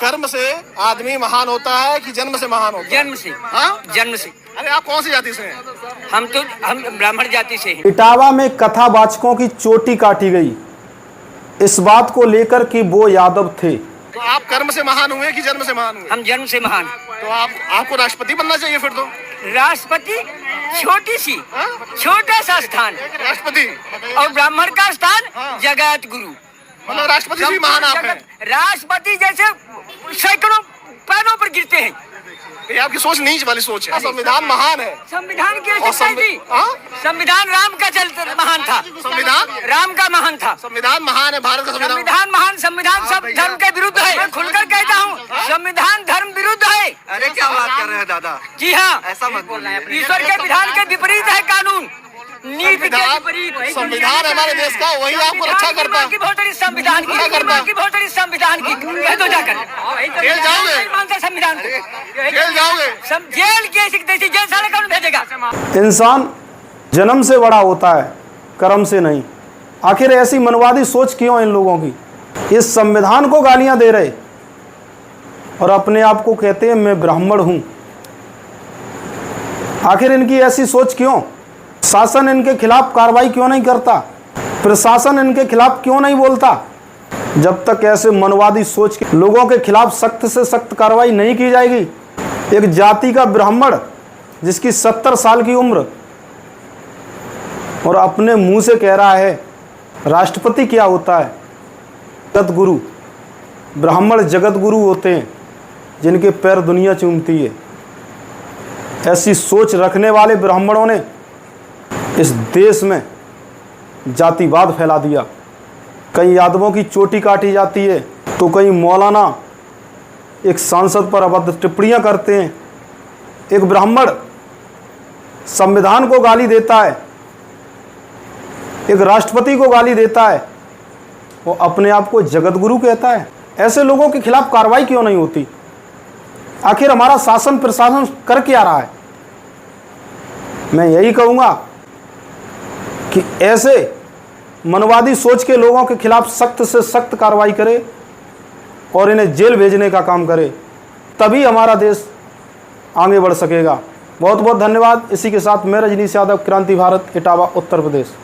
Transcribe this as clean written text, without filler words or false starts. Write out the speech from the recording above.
कर्म से आदमी महान होता है कि जन्म से महान होता है? जन्म से। हाँ? जन्म से। अरे आप कौन सी जाति से हैं? हम ब्राह्मण जाति से हैं। इटावा में कथावाचकों की चोटी काटी गई इस बात को लेकर कि वो यादव थे। तो आप कर्म से महान हुए कि जन्म से महान हुए? हम जन्म से महान। तो आपको राष्ट्रपति बनना चाहिए फिर तो। राष्ट्रपति छोटी सी, हाँ? छोटा सा स्थान, राष्ट्रपति और ब्राह्मण का स्थान जगत गुरु। मतलब राष्ट्रपति से भी महान आप हैं। राष्ट्रपति जैसे सैकड़ों पैरों पर गिरते हैं। ये आपकी सोच नीच वाली सोच है। संविधान महान है। संविधान की और संविधान राम का चलते महान था। संविधान राम का महान था। संविधान महान है, भारत का संविधान महान। संविधान सब धर्म के विरुद्ध है। मैं खुलकर कहता हूँ, संविधान धर्म विरुद्ध है। अरे क्या बात कर रहे हैं दादा? जी हाँ, ऐसा मत बोलना है। ईश्वर के विधान के विपरीत है कानून, नीति के विपरीत। संविधान हमारे देश का, वही आपको रक्षा करता है। संविधान की संविधान की कह दो जाकर। जेल जाओगे? मानते संविधान को। जेल जाओगे? जेल के जेल सारा कौन भेजेगा? इंसान जन्म से बड़ा होता है, कर्म से नहीं। आखिर ऐसी मनवादी सोच क्यों इन लोगों की? इस संविधान को गालियां दे रहे और अपने आप को कहते हैं मैं ब्राह्मण हूं। आखिर इनकी ऐसी सोच क्यों? शासन इनके खिलाफ कार्रवाई क्यों नहीं करता? प्रशासन इनके खिलाफ क्यों नहीं बोलता? जब तक ऐसे मनवादी सोच के लोगों के खिलाफ सख्त से सख्त कार्रवाई नहीं की जाएगी, एक जाति का ब्राह्मण जिसकी 70 साल की उम्र और अपने मुंह से कह रहा है राष्ट्रपति क्या होता है? जगत गुरु। ब्राह्मण जगत गुरु होते हैं जिनके पैर दुनिया चूमती है। ऐसी सोच रखने वाले ब्राह्मणों ने इस देश में जातिवाद फैला दिया। कई यादवों की चोटी काटी जाती है तो कई मौलाना एक सांसद पर अभद्र टिप्पणियां करते हैं। एक ब्राह्मण संविधान को गाली देता है, एक राष्ट्रपति को गाली देता है, वो अपने आप को जगत गुरु कहता है। ऐसे लोगों के खिलाफ कार्रवाई क्यों नहीं होती? आखिर हमारा शासन प्रशासन कर क्या रहा है? मैं यही कहूँगा कि ऐसे मनवादी सोच के लोगों के खिलाफ सख्त से सख्त कार्रवाई करे और इन्हें जेल भेजने का काम करे, तभी हमारा देश आगे बढ़ सकेगा। बहुत बहुत धन्यवाद। इसी के साथ मैं रजनीश यादव, क्रांति भारत, इटावा, उत्तर प्रदेश।